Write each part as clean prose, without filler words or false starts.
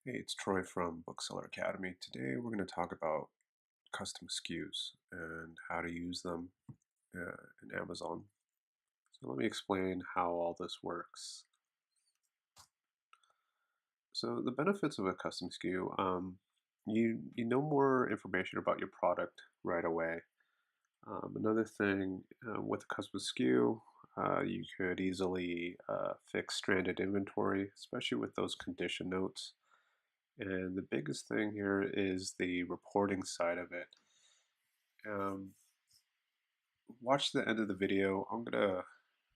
Hey, it's Troy from Bookseller Academy. Today we're going to talk about custom SKUs and how to use them in Amazon. So let me explain how all this works. So the benefits of a custom SKU, you know more information about your product right away. Another thing with a custom SKU, you could easily fix stranded inventory, especially with those condition notes. And the biggest thing here is the reporting side of it. Um, Watch the end of the video. I'm gonna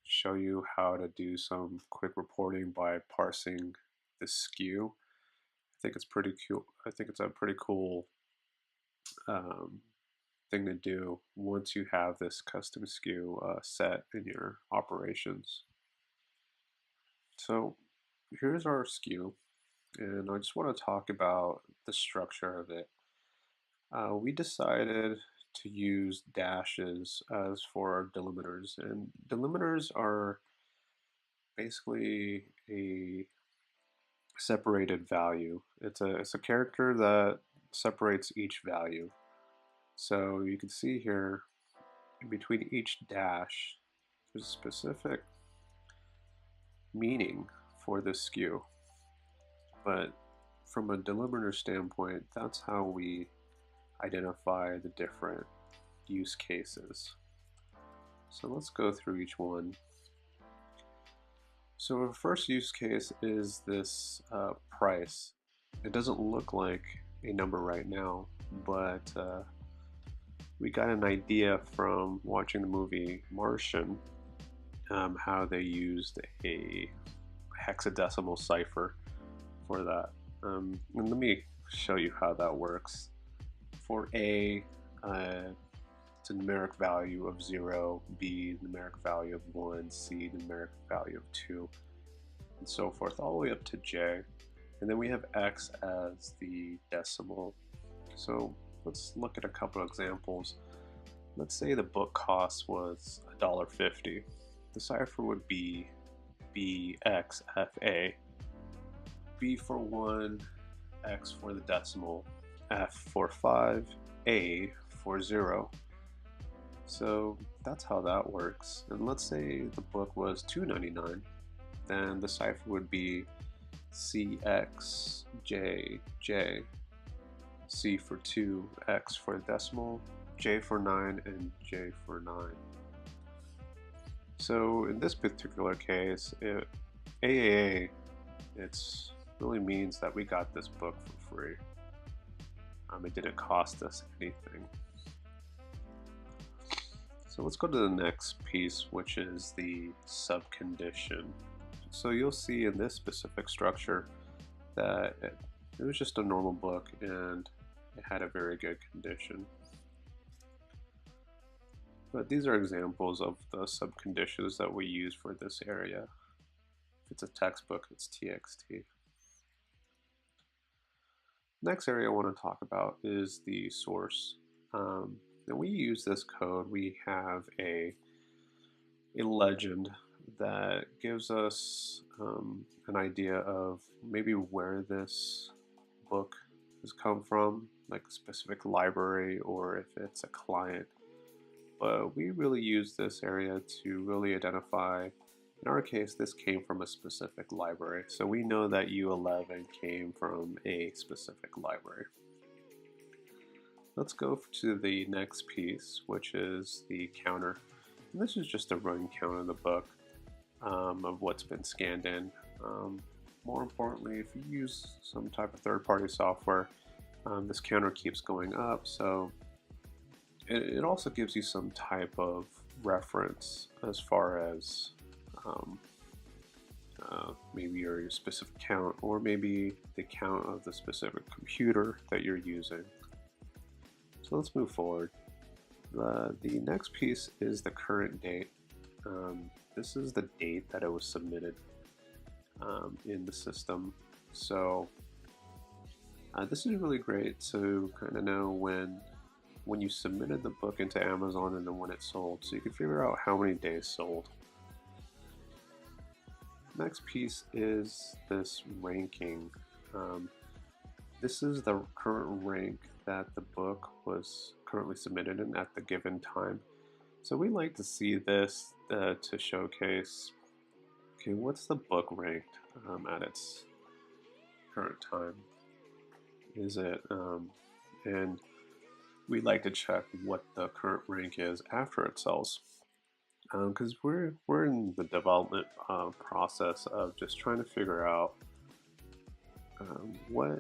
show you how to do some quick reporting by parsing the SKU. I think it's pretty cool. I think it's a pretty cool um, thing to do once you have this custom SKU set in your operations. So here's our SKU, and I just want to talk about the structure of it. We decided to use dashes as for our delimiters, and delimiters are basically a separated value. It's a character that separates each value. So you can see here in between each dash, there's a specific meaning for this SKU. But from a delimiter standpoint, that's how we identify the different use cases. So let's go through each one. So our first use case is this price. It doesn't look like a number right now, but we got an idea from watching the movie Martian, how they used a hexadecimal cipher for that. And let me show you how that works. For A, it's a numeric value of 0, B, numeric value of 1, C, numeric value of 2, and so forth, all the way up to J. And then we have X as the decimal. So let's look at a couple of examples. Let's say the book cost was $1.50. The cipher would be BXFA. B for 1, X for the decimal, F for 5, A for 0. So that's how that works. And let's say the book was $2.99, then the cipher would be CXJJ, C for 2, X for the decimal, J for 9, and J for 9. So in this particular case, AAA, it really means that we got this book for free. It didn't cost us anything. So let's go to the next piece, which is the subcondition. So you'll see in this specific structure that it was just a normal book and it had a very good condition. But these are examples of the subconditions that we use for this area. If it's a textbook, it's TXT. Next area I want to talk about is the source. And we use this code. We have a legend that gives us an idea of maybe where this book has come from, like a specific library or if it's a client. But we really use this area to really identify, in our case, this came from a specific library. So we know that U11 came from a specific library. Let's go to the next piece, which is the counter. And this is just a run count of the book of what's been scanned in. More importantly, if you use some type of third-party software, this counter keeps going up. So it also gives you some type of reference as far as maybe your specific count, or maybe the count of the specific computer that you're using. So let's move forward. The next piece is the current date. This is the date that it was submitted in the system. So this is really great to kind of know when you submitted the book into Amazon and then when it sold, so you can figure out how many days sold. Next piece is this ranking. This is the current rank that the book was currently submitted in at the given time. So we like to see this to showcase, okay, what's the book ranked at its current time? Is it, and we like to check what the current rank is after it sells. Because we're in the development process of just trying to figure out what,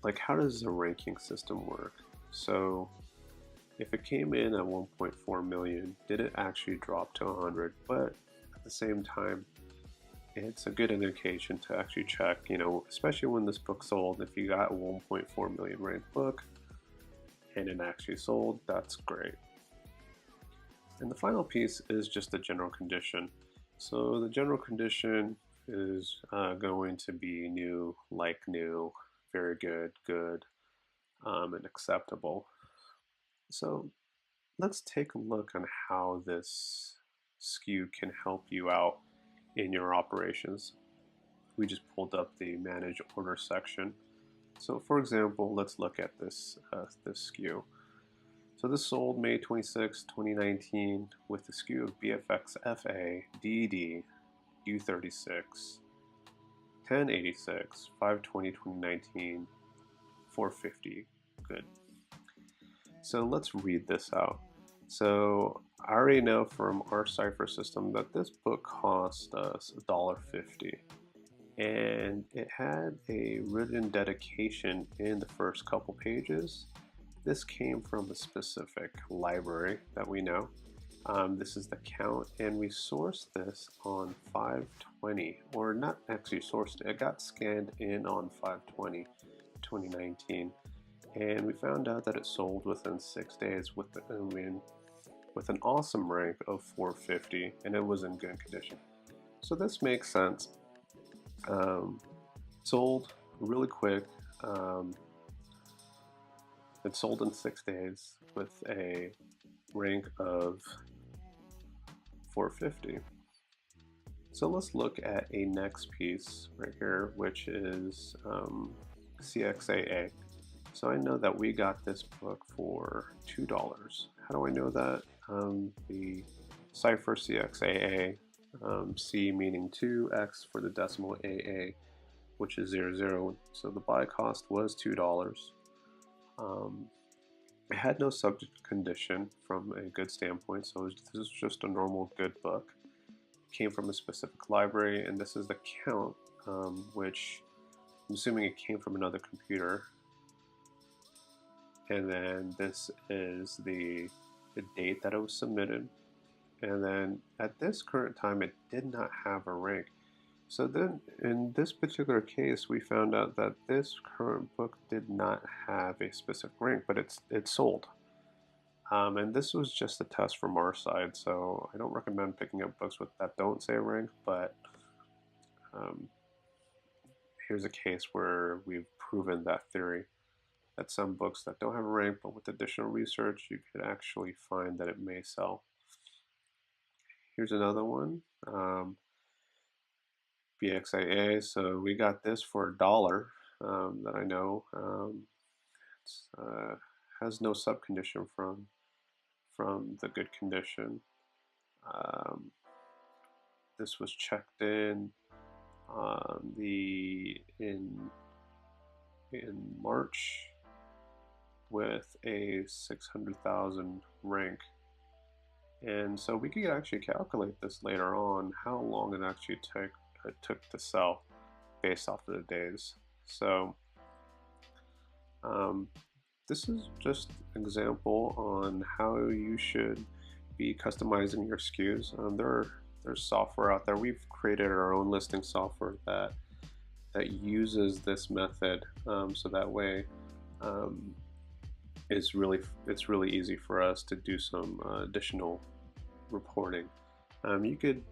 like, how does the ranking system work? So if it came in at 1.4 million, did it actually drop to 100? But at the same time, it's a good indication to actually check, you know, especially when this book sold. If you got a 1.4 million ranked book and it actually sold, that's great. And the final piece is just the general condition. So the general condition is going to be new, like new, very good, good, and acceptable. So let's take a look on how this SKU can help you out in your operations. We just pulled up the manage order section. So for example, let's look at this SKU. So this sold May 26, 2019 with the SKU of BFX FA DD U36 1086 520 2019 450. Good. So let's read this out. So I already know from our cipher system that this book cost us $1.50, and it had a written dedication in the first couple pages. This came from a specific library that we know. This is the count, and we sourced this on 5/20, or not actually sourced it, it got scanned in on 5/20, 2019, and we found out that it sold within 6 days with an awesome rank of 450, and it was in good condition. So this makes sense. Sold really quick. It sold in 6 days with a rank of 450. So let's look at a next piece right here, which is CXAA. So I know that we got this book for $2. How do I know that? The cipher CXAA, C meaning 2, X for the decimal AA, which is 00. So the buy cost was $2. It had no subject condition from a good standpoint, so this is just a normal good book. It came from a specific library, and this is the count, which I'm assuming it came from another computer. And then this is the date that it was submitted. And then at this current time, it did not have a rank. So then in this particular case, we found out that this current book did not have a specific rank, but it sold. And this was just a test from our side, so I don't recommend picking up books that don't say rank, but here's a case where we've proven that theory, that some books that don't have a rank, but with additional research, you could actually find that it may sell. Here's another one, BXAA. So we got this for $1 that I know. Has no subcondition from the good condition. This was checked in in March with a 600,000 rank. And so we could actually calculate this later on, how long it actually took to sell based off of the days. So this is just an example on how you should be customizing your SKUs. There's software out there. We've created our own listing software that uses this method, so that way it's really easy for us to do some additional reporting. You could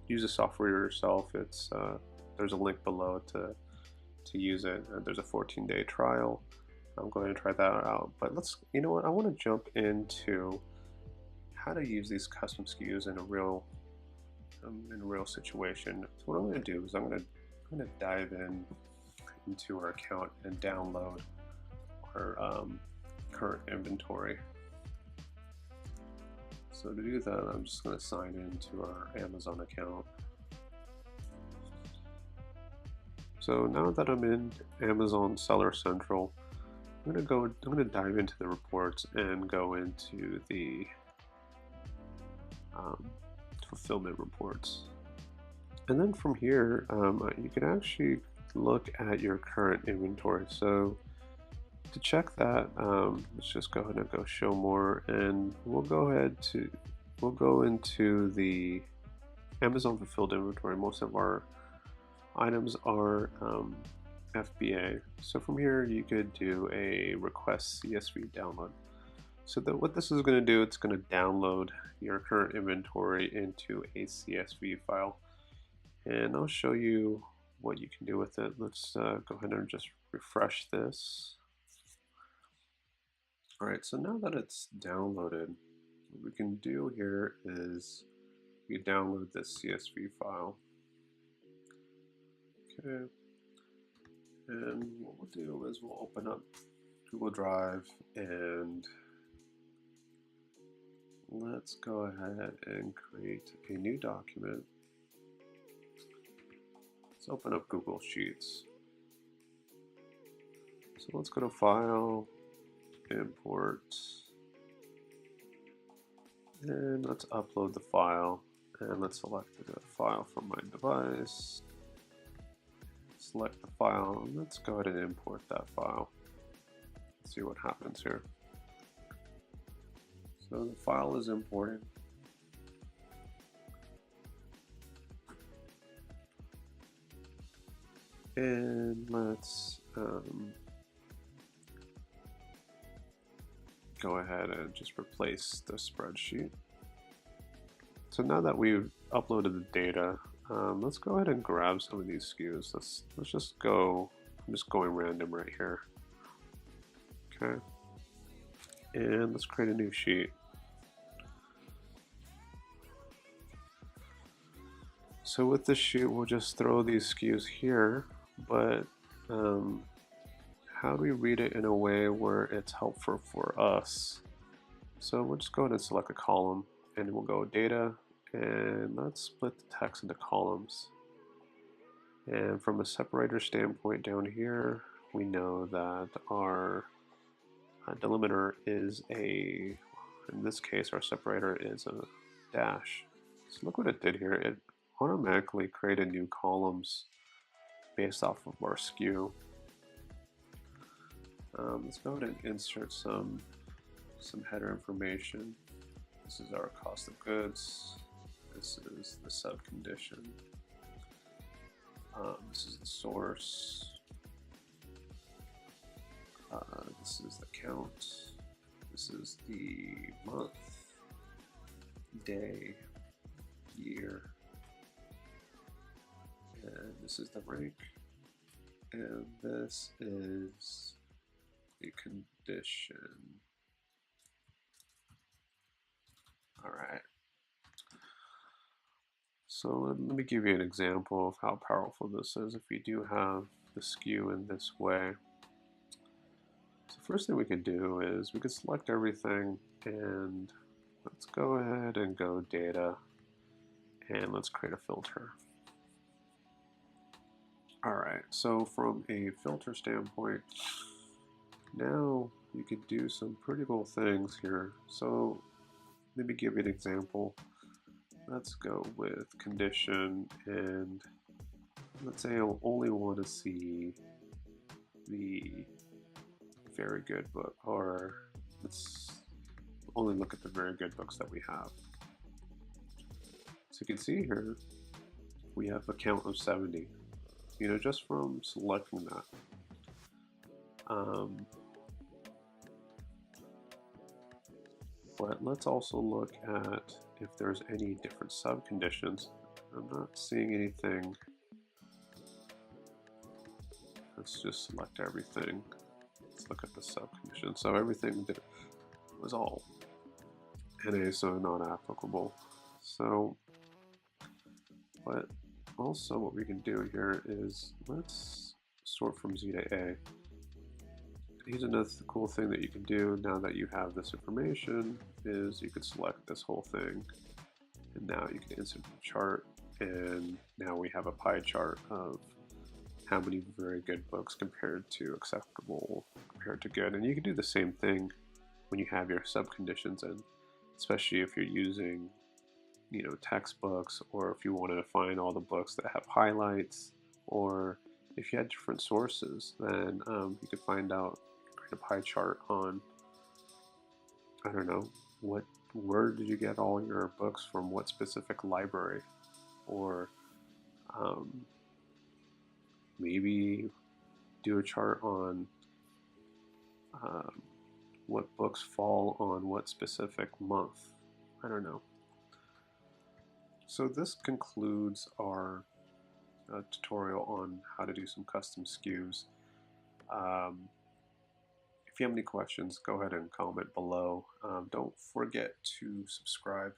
use the software yourself. There's a link below to use it. There's a 14-day trial. I'm going to try that out. But you know what? I want to jump into how to use these custom SKUs in a real situation. So what I'm going to do is I'm going to dive in into our account and download our current inventory. So to do that, I'm just going to sign into our Amazon account. So now that I'm in Amazon Seller Central, I'm going to dive into the reports and go into the fulfillment reports. And then from here, you can actually look at your current inventory. So to check that, let's just go ahead and go show more, and we'll go into the Amazon fulfilled inventory. Most of our items are FBA. So from here, you could do a request CSV download. So what this is going to do, it's going to download your current inventory into a CSV file. And I'll show you what you can do with it. Let's go ahead and just refresh this. All right, so now that it's downloaded, what we can do here is we download this CSV file. Okay, and what we'll do is we'll open up Google Drive and let's go ahead and create a new document. Let's open up Google Sheets. So let's go to File, Import, and let's upload the file, and let's select the file from my device. Select the file, and let's go ahead and import that file. Let's see what happens here. So the file is imported. And let's go ahead and just replace the spreadsheet. So now that we've uploaded the data, let's go ahead and grab some of these SKUs. Let's just go, I'm just going random right here. Okay. And let's create a new sheet. So with this sheet, we'll just throw these SKUs here, but how do we read it in a way where it's helpful for us? So we'll just go ahead and select a column, and we'll go data, and let's split the text into columns. And from a separator standpoint down here, we know that our delimiter is in this case, our separator is a dash. So look what it did here. It automatically created new columns based off of our SKU. Let's go ahead and insert some header information. This is our cost of goods. This is the sub condition. This is the source. This is the count. This is the month, day, year. And this is the rank. And this is the condition. All right. So let me give you an example of how powerful this is if you do have the SKU in this way. So first thing we can do is we can select everything, and let's go ahead and go data, and let's create a filter. All right, so from a filter standpoint, now you can do some pretty cool things here. So let me give you an example. Let's go with condition, and let's say I only want to see the very good book, or let's only look at the very good books that we have. So you can see here we have a count of 70, you know, just from selecting that. But let's also look at if there's any different sub conditions. I'm not seeing anything. Let's just select everything. Let's look at the sub condition. So everything was all NA, so not applicable. So, but also what we can do here is let's sort from Z to A. Here's another cool thing that you can do now that you have this information is you could select this whole thing, and now you can insert the chart, and now we have a pie chart of how many very good books compared to acceptable compared to good. And you can do the same thing when you have your subconditions in, especially if you're using, you know, textbooks, or if you want to find all the books that have highlights, or if you had different sources, then you could find out, create a pie chart on, I don't know, where did you get all your books from, what specific library, or maybe do a chart on what books fall on what specific month. I don't know. So this concludes our tutorial on how to do some custom SKUs. If you have any questions, go ahead and comment below. Don't forget to subscribe,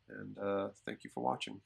and thank you for watching.